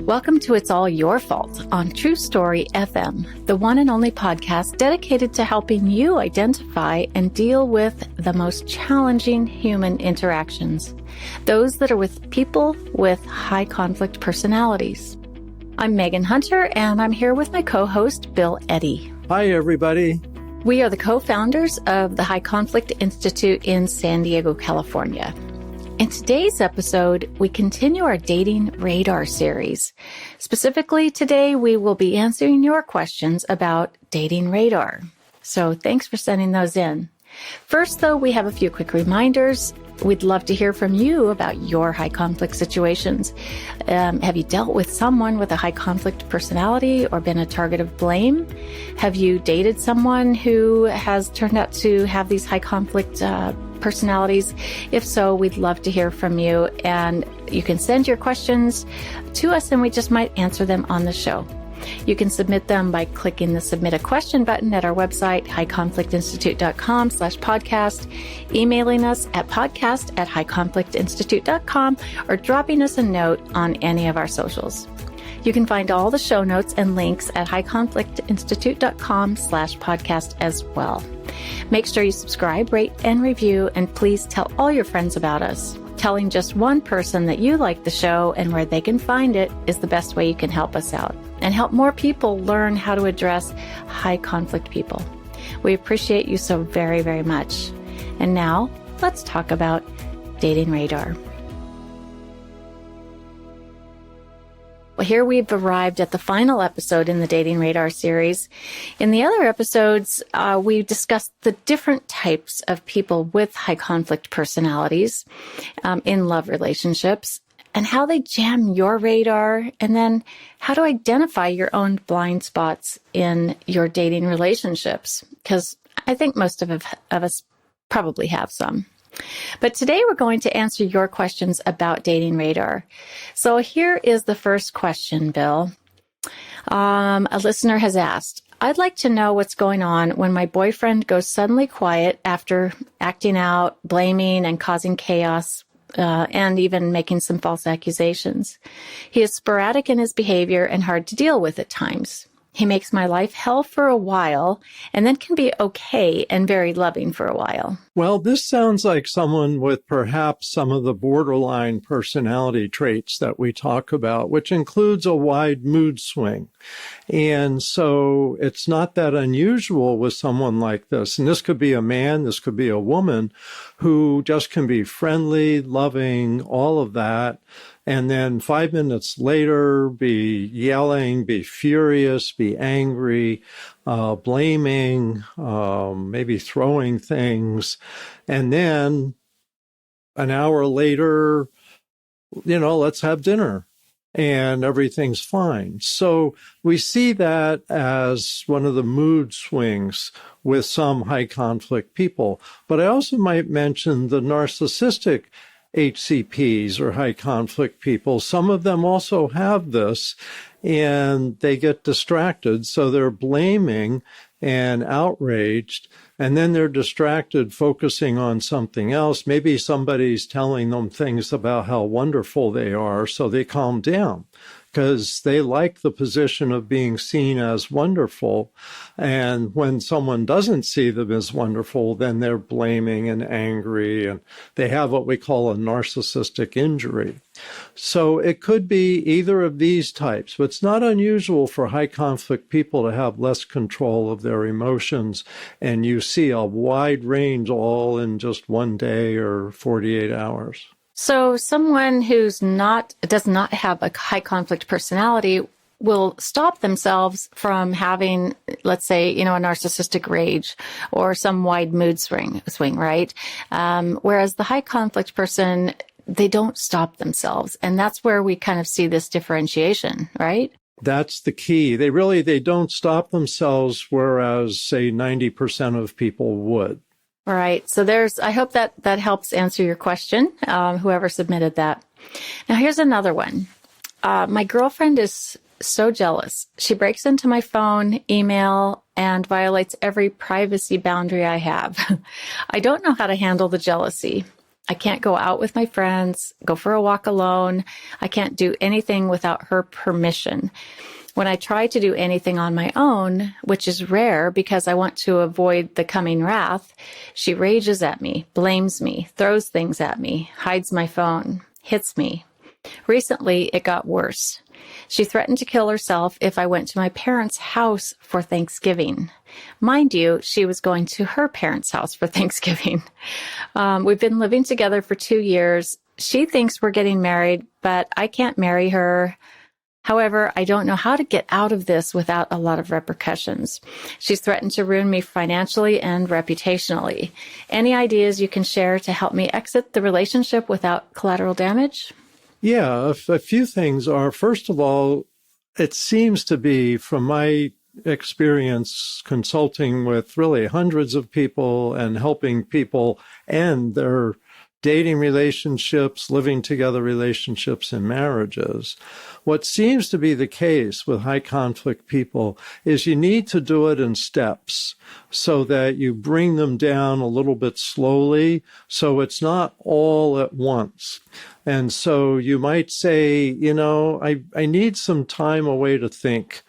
Welcome to It's All Your Fault on True Story FM, the one and only podcast dedicated to helping you identify and deal with the most challenging human interactions, those that are with people with high conflict personalities. I'm Megan Hunter, and I'm here with my co-host, Bill Eddy. Hi, everybody. We are the co-founders of the High Conflict Institute in San Diego, California. In today's episode, we continue our Dating Radar series. Specifically, today we will be answering your questions about Dating Radar. So thanks for sending those in. First, though, we have a few quick reminders. We'd love to hear from you about your high conflict situations. Have you dealt with someone with a high conflict personality or been a target of blame? Have you dated someone who has turned out to have these high conflict personalities? If so, we'd love to hear from you, and you can send your questions to us and we just might answer them on the show. You can submit them by clicking the Submit a Question button at our website, highconflictinstitute.com/podcast, emailing us at podcast@highconflictinstitute.com, or dropping us a note on any of our socials. You can find all the show notes and links at highconflictinstitute.com/podcast as well. Make sure you subscribe, rate, and review, and please tell all your friends about us. Telling just one person that you like the show and where they can find it is the best way you can help us out and help more people learn how to address high conflict people. We appreciate you so very, very much. And now let's talk about Dating Radar. Well, here we've arrived at the final episode in the Dating Radar series. In the other episodes, we discussed the different types of people with high conflict personalities in love relationships and how they jam your radar, and then how to identify your own blind spots in your dating relationships, because I think most of us probably have some. But today we're going to answer your questions about Dating Radar. So here is the first question, Bill. A listener has asked, I'd like to know what's going on when my boyfriend goes suddenly quiet after acting out, blaming, and causing chaos, and even making some false accusations. He is sporadic in his behavior and hard to deal with at times. He makes my life hell for a while and then can be okay and very loving for a while. Well, this sounds like someone with perhaps some of the borderline personality traits that we talk about, which includes a wide mood swing. And so it's not that unusual with someone like this. And this could be a man, this could be a woman who just can be friendly, loving, all of that. And then 5 minutes later, be yelling, be furious, be angry, blaming, maybe throwing things. And then an hour later, let's have dinner and everything's fine. So we see that as one of the mood swings with some high conflict people. But I also might mention the narcissistic HCPs or high conflict people. Some of them also have this and they get distracted. So they're blaming and outraged, and then they're distracted focusing on something else. Maybe somebody's telling them things about how wonderful they are, so they calm down because they like the position of being seen as wonderful. And when someone doesn't see them as wonderful, then they're blaming and angry, and they have what we call a narcissistic injury. So it could be either of these types, but it's not unusual for high conflict people to have less control of their emotions. And you see a wide range all in just one day or 48 hours. So someone who's does not have a high conflict personality will stop themselves from having, let's say, a narcissistic rage or some wide mood swing, right? Whereas the high conflict person, they don't stop themselves. And that's where we kind of see this differentiation, right? That's the key. They don't stop themselves, whereas, say, 90% of people would. All right. So I hope that helps answer your question, whoever submitted that. Now, here's another one. My girlfriend is so jealous. She breaks into my phone, email, and violates every privacy boundary I have. I don't know how to handle the jealousy. I can't go out with my friends, go for a walk alone. I can't do anything without her permission. When I try to do anything on my own, which is rare because I want to avoid the coming wrath, she rages at me, blames me, throws things at me, hides my phone, hits me. Recently, it got worse. She threatened to kill herself if I went to my parents' house for Thanksgiving. Mind you, she was going to her parents' house for Thanksgiving. We've been living together for 2 years. She thinks we're getting married, but I can't marry her. However, I don't know how to get out of this without a lot of repercussions. She's threatened to ruin me financially and reputationally. Any ideas you can share to help me exit the relationship without collateral damage? Yeah, a few things are, first of all, it seems to be, from my experience consulting with really hundreds of people and helping people end their dating relationships, living together relationships, and marriages. What seems to be the case with high conflict people is you need to do it in steps so that you bring them down a little bit slowly, so it's not all at once. And so you might say, I need some time away to think.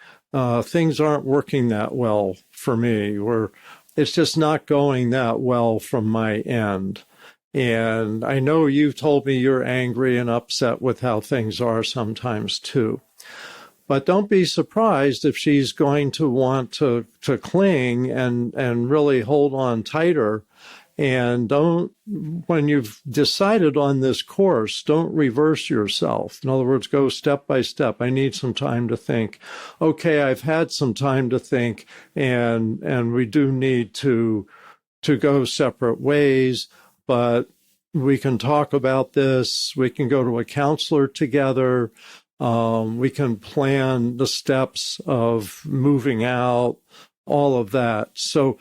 Things aren't working that well for me, or it's just not going that well from my end. And I know you've told me you're angry and upset with how things are sometimes too. But don't be surprised if she's going to want to cling and really hold on tighter. And when you've decided on this course, don't reverse yourself. In other words, go step by step. I need some time to think. Okay, I've had some time to think, and we do need to go separate ways. But we can talk about this. We can go to a counselor together. We can plan the steps of moving out, all of that. So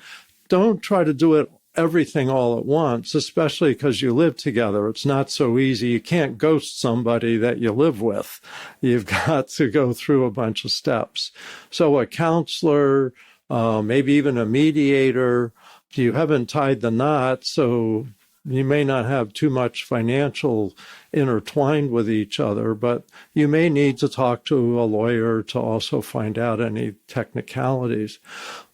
don't try to do everything all at once, especially because you live together. It's not so easy. You can't ghost somebody that you live with. You've got to go through a bunch of steps. So a counselor, maybe even a mediator. You haven't tied the knot, so you may not have too much financial intertwined with each other, but you may need to talk to a lawyer to also find out any technicalities.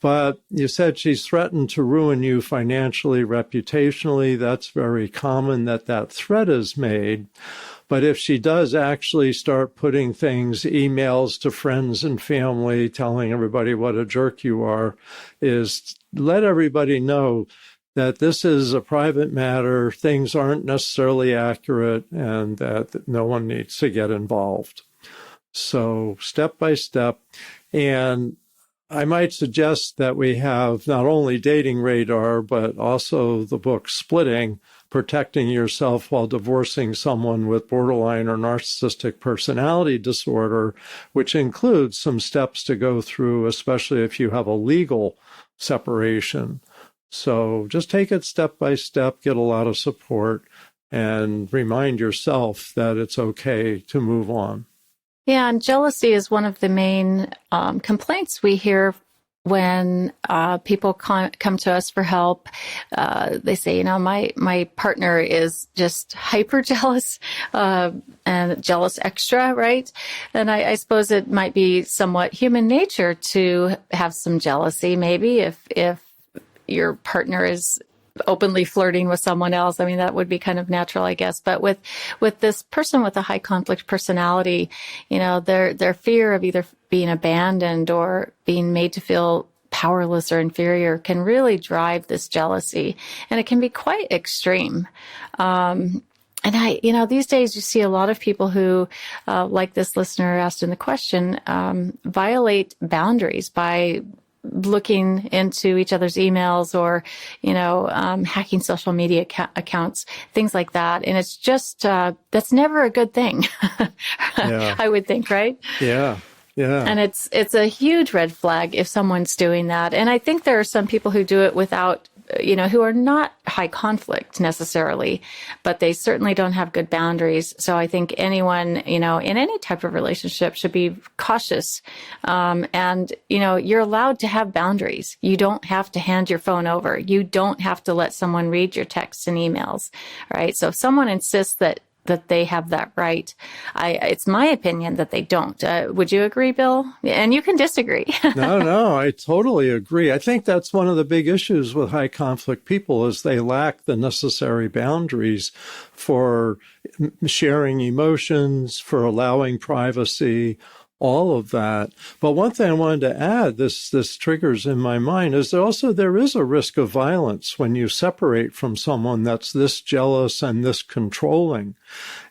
But you said she's threatened to ruin you financially, reputationally. That's very common that threat is made. But if she does actually start putting emails to friends and family, telling everybody what a jerk you are, is let everybody know that this is a private matter, things aren't necessarily accurate, and that no one needs to get involved. So step by step. And I might suggest that we have not only Dating Radar, but also the book Splitting, Protecting Yourself While Divorcing Someone with Borderline or Narcissistic Personality Disorder, which includes some steps to go through, especially if you have a legal separation. So just take it step by step, get a lot of support, and remind yourself that it's okay to move on. Yeah, and jealousy is one of the main complaints we hear when people come to us for help. They say, my partner is just hyper jealous and jealous extra, right? And I suppose it might be somewhat human nature to have some jealousy, maybe if your partner is openly flirting with someone else. I mean, that would be kind of natural, I guess. But with this person with a high conflict personality, their fear of either being abandoned or being made to feel powerless or inferior can really drive this jealousy. And it can be quite extreme. And these days you see a lot of people who, like this listener asked in the question, violate boundaries by looking into each other's emails or, hacking social media accounts, things like that. And it's just, that's never a good thing, yeah. I would think, right? Yeah. Yeah. And it's a huge red flag if someone's doing that. And I think there are some people who do it without who are not high conflict necessarily, but they certainly don't have good boundaries. So I think anyone, in any type of relationship should be cautious. And you're allowed to have boundaries. You don't have to hand your phone over. You don't have to let someone read your texts and emails, right? So if someone insists that they have that right, it's my opinion that they don't. Would you agree, Bill? And you can disagree. No, I totally agree. I think that's one of the big issues with high conflict people is they lack the necessary boundaries for sharing emotions, for allowing privacy, all of that. But one thing I wanted to add, this triggers in my mind, is that there is a risk of violence when you separate from someone that's this jealous and this controlling.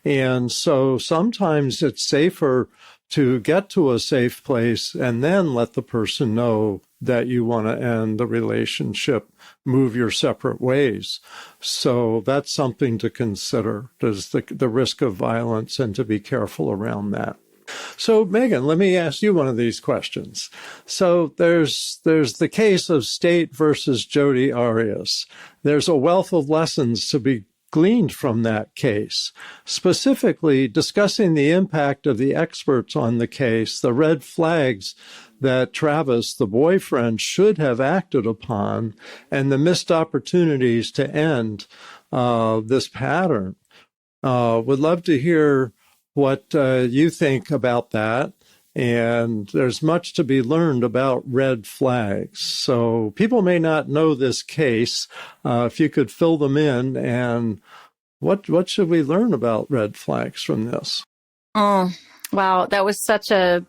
And so sometimes it's safer to get to a safe place and then let the person know that you want to end the relationship, move your separate ways. So that's something to consider, there's the risk of violence, and to be careful around that. So, Megan, let me ask you one of these questions. So there's the case of State versus Jodi Arias. There's a wealth of lessons to be gleaned from that case, specifically discussing the impact of the experts on the case, the red flags that Travis, the boyfriend, should have acted upon, and the missed opportunities to end this pattern. Would love to hear what you think about that. And there's much to be learned about red flags. So people may not know this case. If you could fill them in, and what should we learn about red flags from this? Oh, wow. That was such a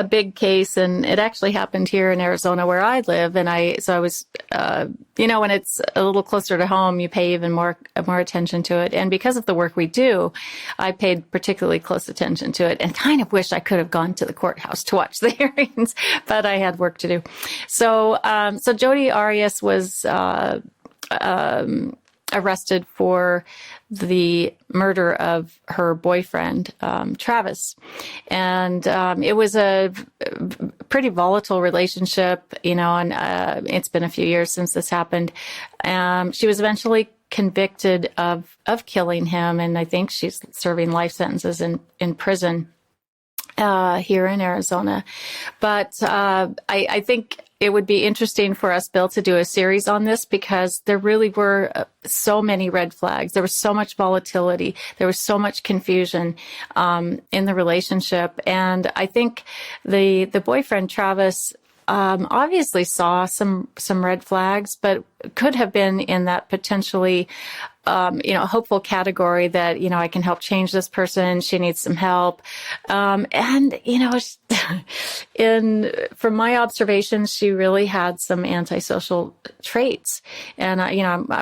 big case. And it actually happened here in Arizona where I live. And I was, when it's a little closer to home, you pay even more attention to it. And because of the work we do, I paid particularly close attention to it and kind of wish I could have gone to the courthouse to watch the hearings, but I had work to do. So Jodi Arias was, arrested for the murder of her boyfriend, Travis. And it was a pretty volatile relationship, and it's been a few years since this happened. She was eventually convicted of killing him, and I think she's serving life sentences in prison here in Arizona. But I think it would be interesting for us, Bill, to do a series on this, because there really were so many red flags. There was so much volatility. There was so much confusion in the relationship. And I think the boyfriend, Travis, obviously saw some red flags, but could have been in that potentially hopeful category that, I can help change this person. She needs some help. From my observations, she really had some antisocial traits. And,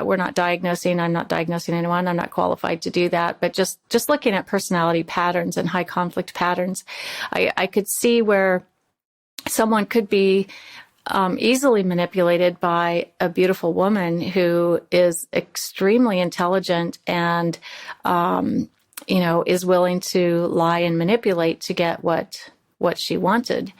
we're not diagnosing, I'm not diagnosing anyone. I'm not qualified to do that. But just looking at personality patterns and high conflict patterns, I could see where someone could be easily manipulated by a beautiful woman who is extremely intelligent and, is willing to lie and manipulate to get what she wanted.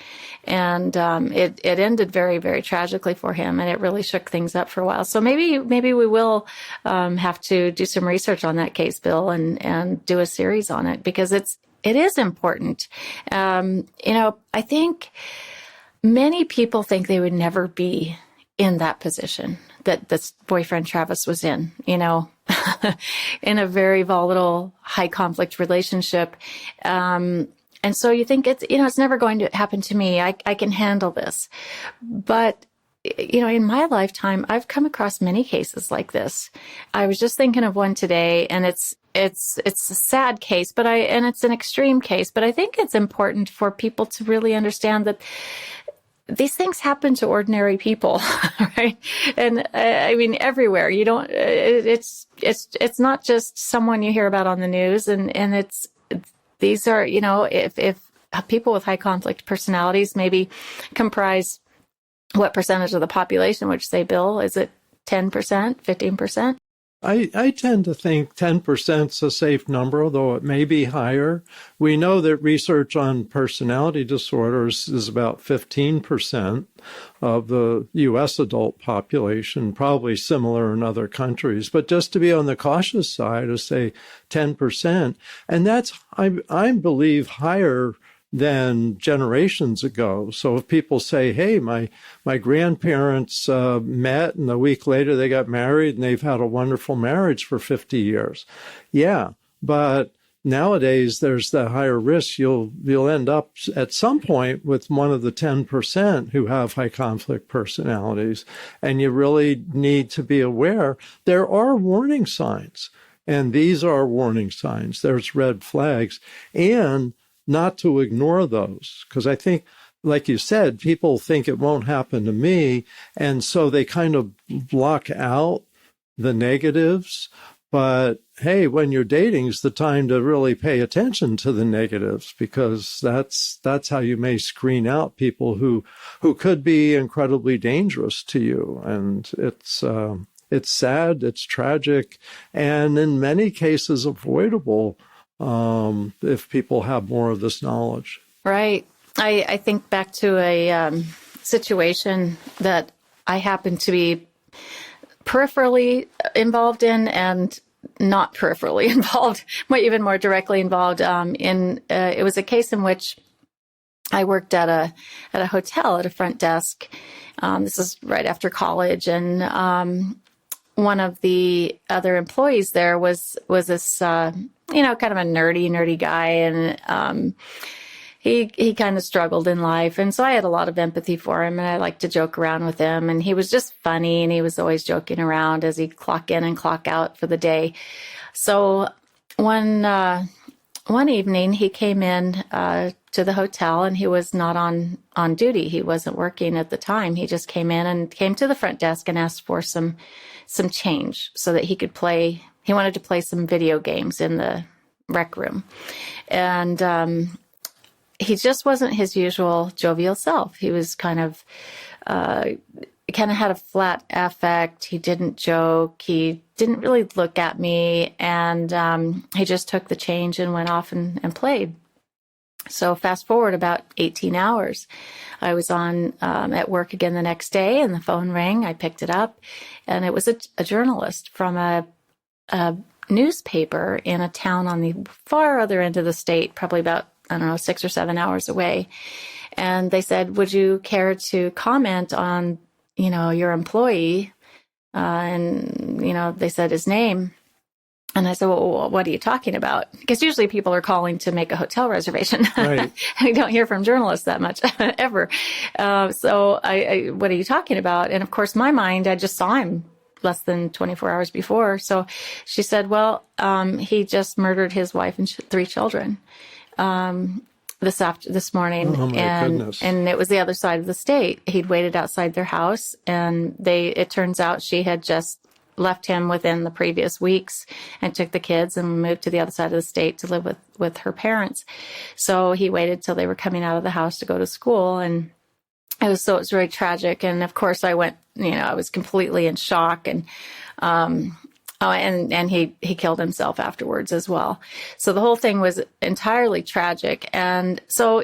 And it ended very, very tragically for him, and it really shook things up for a while. So maybe we will have to do some research on that case, Bill, and do a series on it, because it is important. I think many people think they would never be in that position that this boyfriend Travis was in, in a very volatile, high conflict relationship. And so you think it's never going to happen to me. I can handle this. But, in my lifetime, I've come across many cases like this. I was just thinking of one today, and it's a sad case, and it's an extreme case, but I think it's important for people to really understand that these things happen to ordinary people, right? And everywhere. You don't. It's not just someone you hear about on the news, and these are if people with high conflict personalities maybe comprise what percentage of the population? Would you say, Bill? Is it 10%, 15%? I tend to think 10% is a safe number, although it may be higher. We know that research on personality disorders is about 15% of the U.S. adult population, probably similar in other countries. But just to be on the cautious side, to say 10%, and that's, I believe, higher than generations ago. So if people say, hey, my grandparents met and a week later they got married and they've had a wonderful marriage for 50 years. Yeah, but nowadays there's the higher risk you'll end up at some point with one of the 10% who have high conflict personalities. And you really need to be aware there are warning signs. And these are warning signs. There's red flags. And not to ignore those, because I think, like you said, people think it won't happen to me, and so they kind of block out the negatives. But hey, when you're dating is the time to really pay attention to the negatives, because that's how you may screen out people who could be incredibly dangerous to you. And it's sad, it's tragic, and in many cases avoidable. If people have more of this knowledge. Right. I think back to a situation that I happen to be peripherally involved in and not peripherally involved, but even more directly involved it was a case in which I worked at a hotel at a front desk. This is right after college, and one of the other employees there was this kind of a nerdy guy, and he kind of struggled in life, and so I had a lot of empathy for him, and I liked to joke around with him, and he was just funny, and he was always joking around as he'd clock in and clock out for the day. So one evening he came in to the hotel, and he was not on duty. He wasn't working at the time. He just came in and came to the front desk and asked for some change so that he could play. He wanted to play some video games in the rec room. And he just wasn't his usual jovial self. He was kind of had a flat affect. He didn't joke. He didn't really look at me. And he just took the change and went off and played. So fast forward about 18 hours. I was on at work again the next day, and the phone rang. I picked it up, and it was a journalist from a newspaper in a town on the far other end of the state, probably about, 6 or 7 hours away. And they said, would you care to comment on, your employee? And they said his name. And I said, well, what are you talking about? Because usually people are calling to make a hotel reservation. Right. I don't hear from journalists that much ever. So I what are you talking about? And of course, my mind, I just saw him less than 24 hours before. So she said, well, he just murdered his wife and 3 children this morning. Oh, my goodness. And it was the other side of the state. He'd waited outside their house, and it turns out she had just left him within the previous weeks and took the kids and moved to the other side of the state to live with her parents. So he waited till they were coming out of the house to go to school. And it was very tragic. And of course I went, I was completely in shock, and he killed himself afterwards as well. So the whole thing was entirely tragic. And so,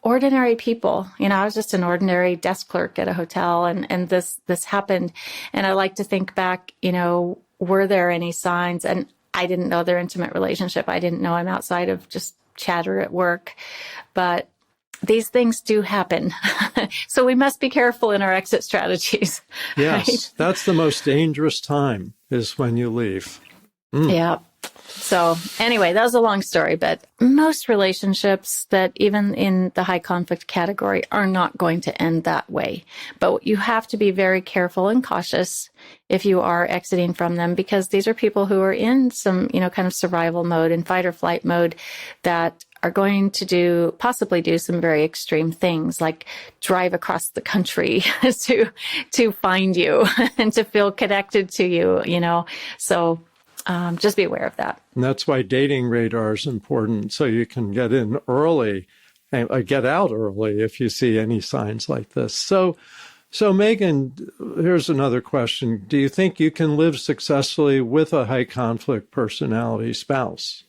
ordinary people, I was just an ordinary desk clerk at a hotel, and this happened. And I like to think back, were there any signs? And I didn't know their intimate relationship. I didn't know him outside of just chatter at work, but these things do happen. So we must be careful in our exit strategies. Yes, right? That's the most dangerous time, is when you leave. Yeah. So anyway, that was a long story, but most relationships that even in the high conflict category are not going to end that way. But you have to be very careful and cautious if you are exiting from them, because these are people who are in some, kind of survival mode and fight or flight mode that are going to possibly do some very extreme things, like drive across the country to find you and to feel connected to you, So just be aware of that. And that's why dating radar is important, so you can get in early and get out early if you see any signs like this. So So, Megan, here's another question. Do you think you can live successfully with a high conflict personality spouse?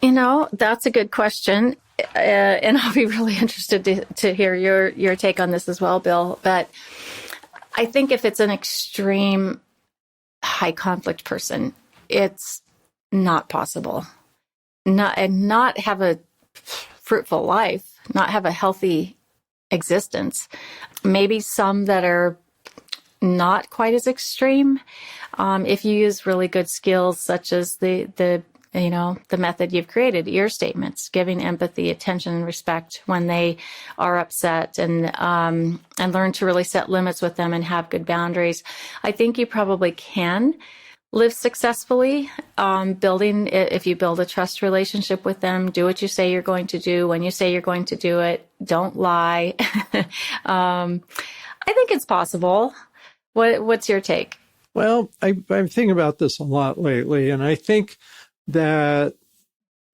That's a good question. And I'll be really interested to hear your take on this as well, Bill. But I think if it's an extreme high conflict person, it's not possible. Not have a fruitful life, not have a healthy existence. Maybe some that are not quite as extreme. If you use really good skills, such as the method you've created, ear statements, giving empathy, attention, and respect when they are upset, and learn to really set limits with them and have good boundaries. I think you probably can live successfully, if you build a trust relationship with them, do what you say you're going to do when you say you're going to do it, don't lie. I think it's possible. What's your take? Well, I'm thinking about this a lot lately, and I think that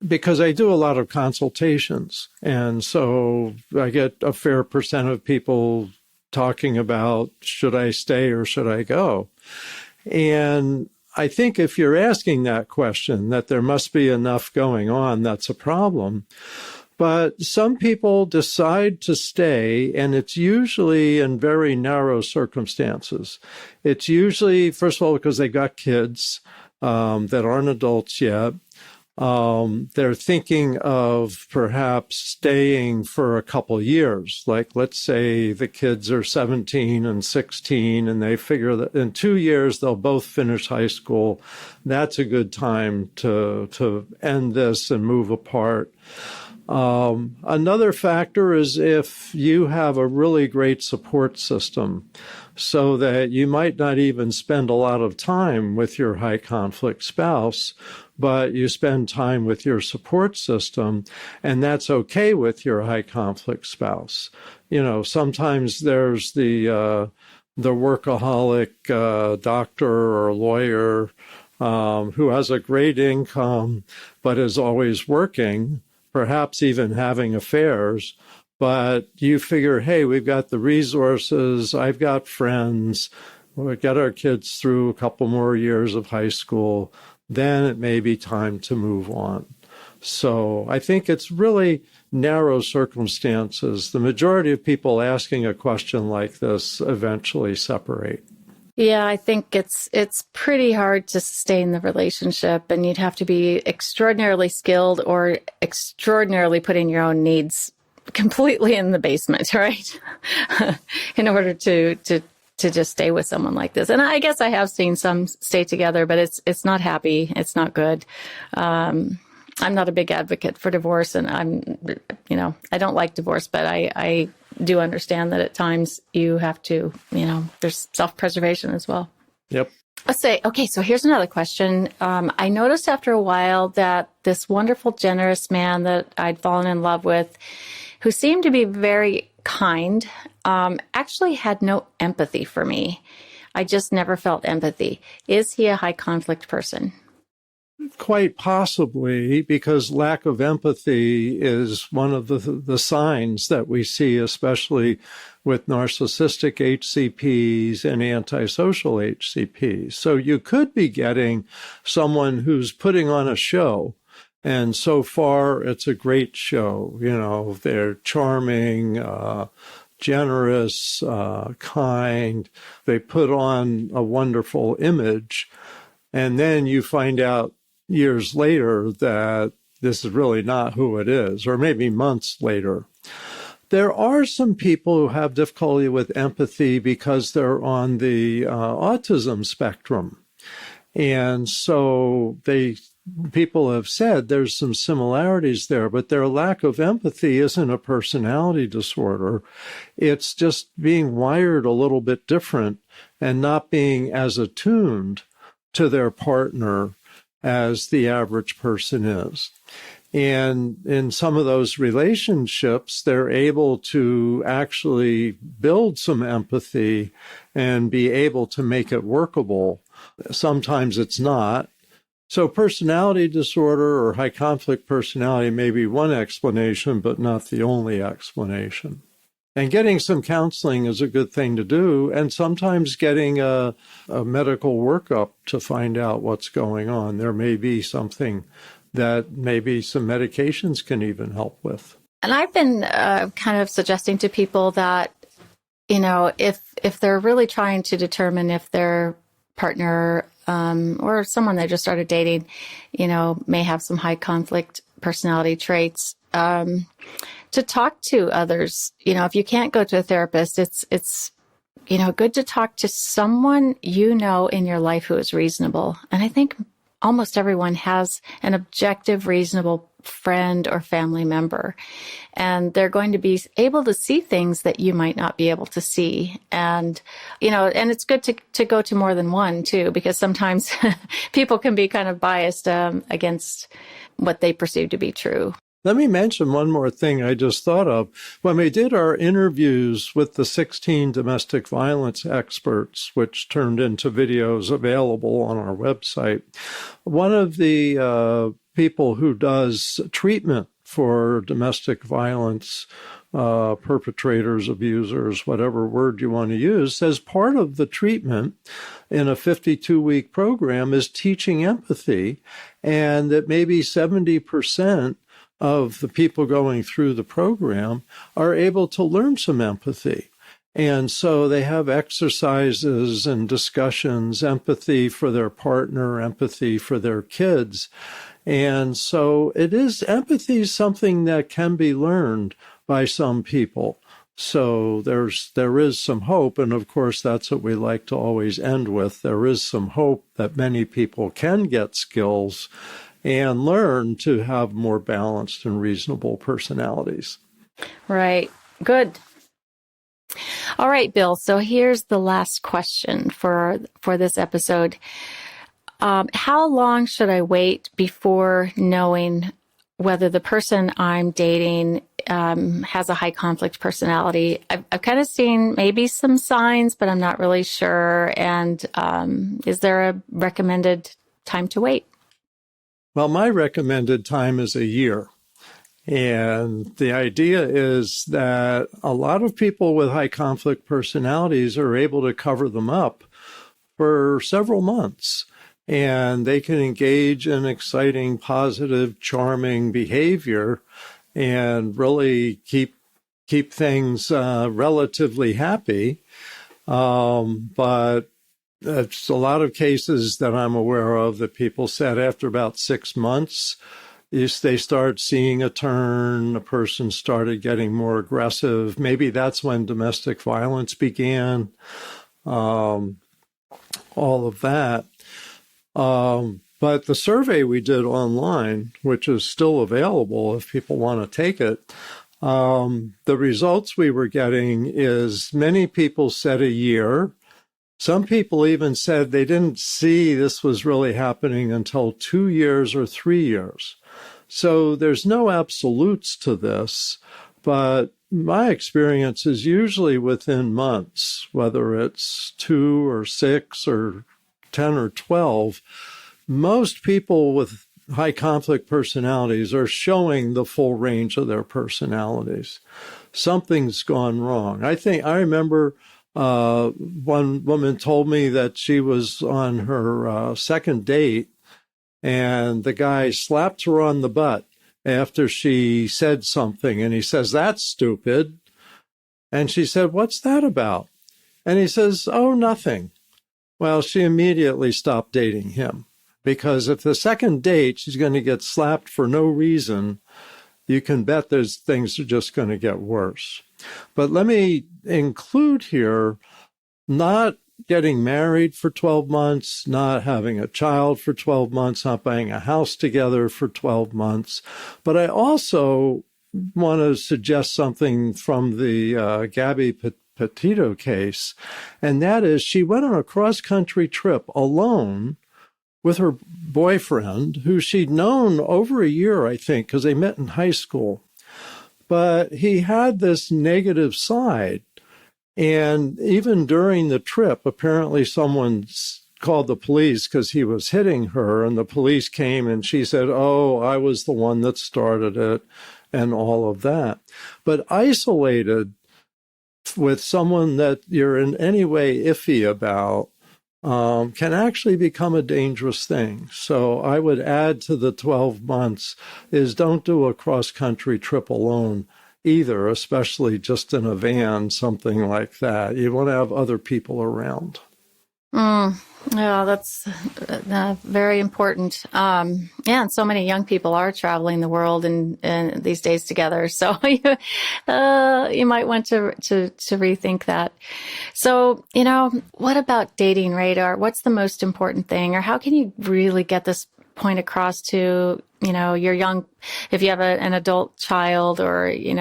because I do a lot of consultations, and so I get a fair percent of people talking about, should I stay or should I go? And I think if you're asking that question, that there must be enough going on, that's a problem. But some people decide to stay, and it's usually in very narrow circumstances. It's usually, first of all, because they got kids that aren't adults yet. They're thinking of perhaps staying for a couple years. Like, let's say the kids are 17 and 16, and they figure that in 2 years they'll both finish high school. That's a good time to end this and move apart. Another factor is if you have a really great support system, so that you might not even spend a lot of time with your high conflict spouse, but you spend time with your support system, and that's okay with your high conflict spouse. Sometimes there's the workaholic doctor or lawyer who has a great income but is always working, perhaps even having affairs. But you figure, hey, we've got the resources, I've got friends, we'll get our kids through a couple more years of high school, then it may be time to move on. So I think it's really narrow circumstances. The majority of people asking a question like this eventually separate. Yeah, I think it's pretty hard to sustain the relationship, and you'd have to be extraordinarily skilled or extraordinarily putting your own needs completely in the basement, right? In order to just stay with someone like this. And I guess I have seen some stay together, but it's not happy. It's not good. I'm not a big advocate for divorce, and I don't like divorce, but I do understand that at times you have to, there's self-preservation as well. Yep. Let's say, okay, so here's another question. I noticed after a while that this wonderful, generous man that I'd fallen in love with, who seemed to be very kind, actually had no empathy for me. I just never felt empathy. Is he a high conflict person? Quite possibly, because lack of empathy is one of the signs that we see, especially with narcissistic HCPs and antisocial HCPs. So you could be getting someone who's putting on a show, and so far it's a great show. They're charming, generous, kind. They put on a wonderful image, and then you find out years later that this is really not who it is, or maybe months later. There are some people who have difficulty with empathy because they're on the autism spectrum. And so people have said there's some similarities there, but their lack of empathy isn't a personality disorder. It's just being wired a little bit different and not being as attuned to their partner as the average person is. And in some of those relationships, they're able to actually build some empathy and be able to make it workable. Sometimes it's not. So personality disorder or high conflict personality may be one explanation, but not the only explanation. And getting some counseling is a good thing to do, and sometimes getting a medical workup to find out what's going on. There may be something that maybe some medications can even help with. And I've been kind of suggesting to people that, if they're really trying to determine if their partner or someone they just started dating, may have some high conflict personality traits, to talk to others. If you can't go to a therapist, it's good to talk to someone in your life who is reasonable. And I think almost everyone has an objective, reasonable friend or family member, and they're going to be able to see things that you might not be able to see. And, and it's good to go to more than one too, because sometimes people can be kind of biased against what they perceive to be true. Let me mention one more thing I just thought of. When we did our interviews with the 16 domestic violence experts, which turned into videos available on our website, one of the people who does treatment for domestic violence perpetrators, abusers, whatever word you want to use, says part of the treatment in a 52-week program is teaching empathy, and that maybe 70% of the people going through the program are able to learn some empathy. And so they have exercises and discussions, empathy for their partner, empathy for their kids. And so empathy is something that can be learned by some people. So there is some hope. And of course, that's what we like to always end with. There is some hope that many people can get skills and learn to have more balanced and reasonable personalities. Right. Good. All right, Bill. So here's the last question for this episode. How long should I wait before knowing whether the person I'm dating has a high conflict personality? I've kind of seen maybe some signs, but I'm not really sure. And is there a recommended time to wait? Well, my recommended time is a year. And the idea is that a lot of people with high conflict personalities are able to cover them up for several months. And they can engage in exciting, positive, charming behavior and really keep things relatively happy. But it's a lot of cases that I'm aware of that people said after about 6 months, they start seeing a turn, a person started getting more aggressive. Maybe that's when domestic violence began, all of that. But the survey we did online, which is still available if people want to take it, the results we were getting is many people said a year. Some people even said they didn't see this was really happening until 2 years or 3 years. So there's no absolutes to this, but my experience is usually within months, whether it's 2 or 6 or 10 or 12, most people with high conflict personalities are showing the full range of their personalities. Something's gone wrong. I remember one woman told me that she was on her second date, and the guy slapped her on the butt after she said something. And he says, "That's stupid." And she said, "What's that about?" And he says, "Oh, nothing." Well, she immediately stopped dating him, because if the second date she's going to get slapped for no reason, you can bet things are just going to get worse. But let me include here not getting married for 12 months, not having a child for 12 months, not buying a house together for 12 months. But I also want to suggest something from the Gabby Petito case, and that is she went on a cross-country trip alone with her boyfriend, who she'd known over a year, I think, because they met in high school. But he had this negative side. And even during the trip, apparently someone called the police because he was hitting her, and the police came and she said, "Oh, I was the one that started it," and all of that. But isolated, with someone that you're in any way iffy about can actually become a dangerous thing. So I would add to the 12 months is don't do a cross-country trip alone either, especially just in a van, something like that. You want to have other people around. Yeah, that's very important. And so many young people are traveling the world and these days together. So you might want to rethink that. So, what about dating radar? What's the most important thing, or how can you really get this point across to, your young, if you have an adult child, or, you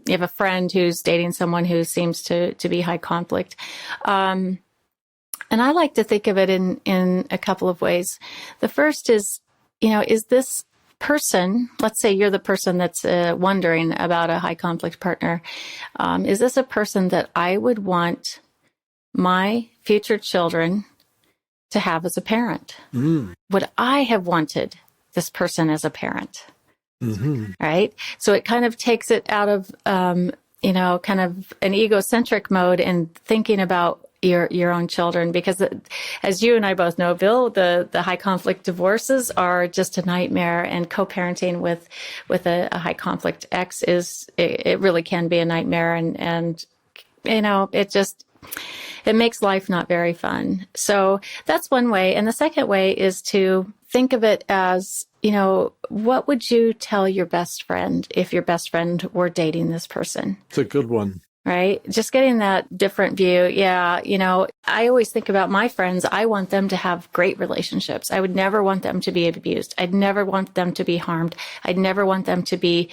have a friend who's dating someone who seems to be high conflict. And I like to think of it in a couple of ways. The first is, is this person, let's say you're the person that's wondering about a high conflict partner. Is this a person that I would want my future children to have as a parent? Would I have wanted this person as a parent? Right? So it kind of takes it out of, kind of an egocentric mode and thinking about your own children, because as you and I both know, Bill, the high conflict divorces are just a nightmare, and co-parenting with a high conflict ex it really can be a nightmare, and it makes life not very fun. So that's one way. And the second way is to think of it as, what would you tell your best friend if your best friend were dating this person? It's a good one. Right? Just getting that different view. Yeah. I always think about my friends. I want them to have great relationships. I would never want them to be abused. I'd never want them to be harmed. I'd never want them to be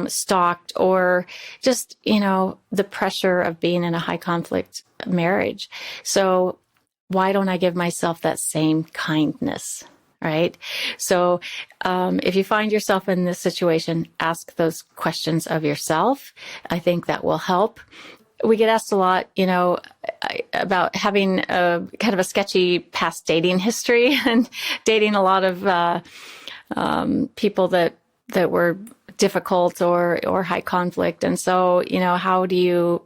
stalked, or just, the pressure of being in a high conflict marriage. So why don't I give myself that same kindness? Right? So if you find yourself in this situation, ask those questions of yourself. I think that will help. We get asked a lot, about having a kind of a sketchy past dating history and dating a lot of people that were difficult or high conflict. And so, how do you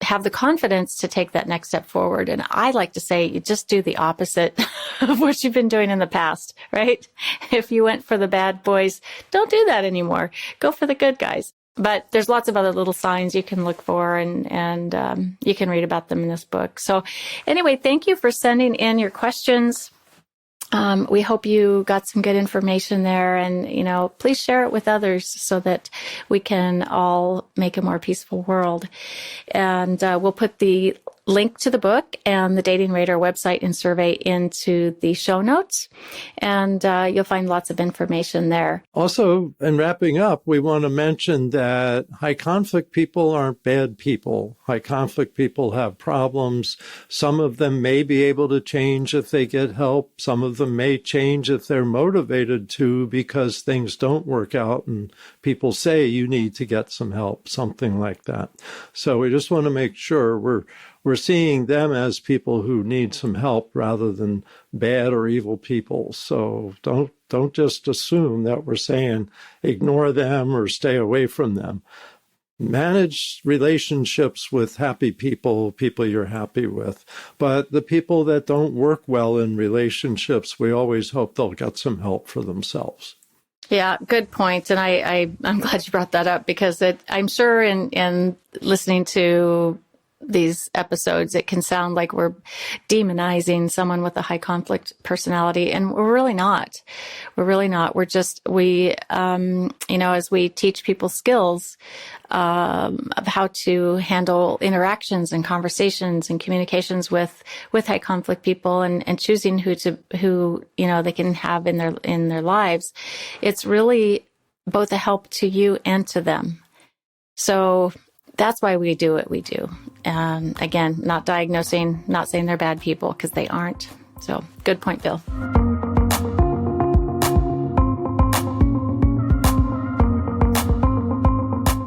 have the confidence to take that next step forward? And I like to say, you just do the opposite of what you've been doing in the past, right? If you went for the bad boys, don't do that anymore. Go for the good guys. But there's lots of other little signs you can look for, and you can read about them in this book. So anyway, thank you for sending in your questions. We hope you got some good information there, and, please share it with others so that we can all make a more peaceful world. And we'll put the link to the book and the Dating Radar website and survey into the show notes, and you'll find lots of information there. Also, in wrapping up, we want to mention that high conflict people aren't bad people. High conflict people have problems. Some of them may be able to change if they get help. Some of them may change if they're motivated to, because things don't work out and people say you need to get some help, something like that. So we just want to make sure we're seeing them as people who need some help rather than bad or evil people. So don't just assume that we're saying ignore them or stay away from them. Manage relationships with happy people you're happy with. But the people that don't work well in relationships, we always hope they'll get some help for themselves. Yeah, good point. And I'm glad you brought that up, because I'm sure in listening to these episodes, it can sound like we're demonizing someone with a high conflict personality, and we're really not. We're really not. We're just, as we teach people skills of how to handle interactions and conversations and communications with high conflict people, and choosing who they can have in their lives, it's really both a help to you and to them. So that's why we do what we do. Again, not diagnosing, not saying they're bad people, because they aren't. So good point, Bill.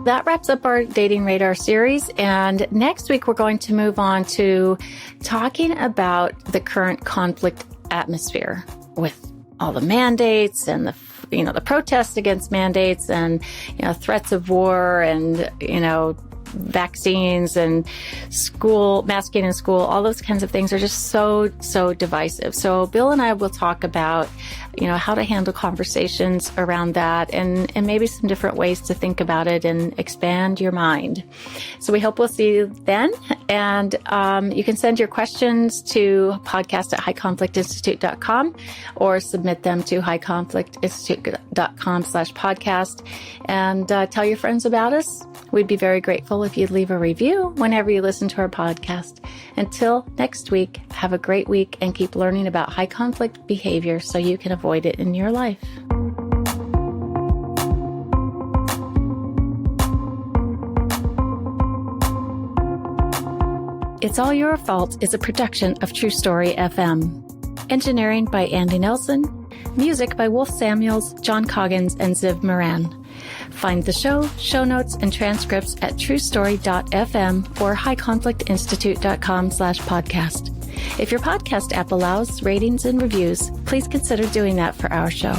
That wraps up our Dating Radar series. And next week, we're going to move on to talking about the current conflict atmosphere with all the mandates and the protests against mandates, and, threats of war, and, vaccines and school, masking in school, all those kinds of things are just so divisive. So Bill and I will talk about, how to handle conversations around that and maybe some different ways to think about it and expand your mind. So we hope we'll see you then. And you can send your questions to podcast@highconflictinstitute.com or submit them to highconflictinstitute.com/podcast and tell your friends about us. We'd be very grateful if you'd leave a review whenever you listen to our podcast. Until next week, have a great week and keep learning about high conflict behavior so you can avoid it in your life. It's All Your Fault is a production of True Story FM. Engineering by Andy Nelson. Music by Wolf Samuels, John Coggins, and Ziv Moran. Find the show notes, and transcripts at truestory.fm or highconflictinstitute.com/podcast. If your podcast app allows ratings and reviews, please consider doing that for our show.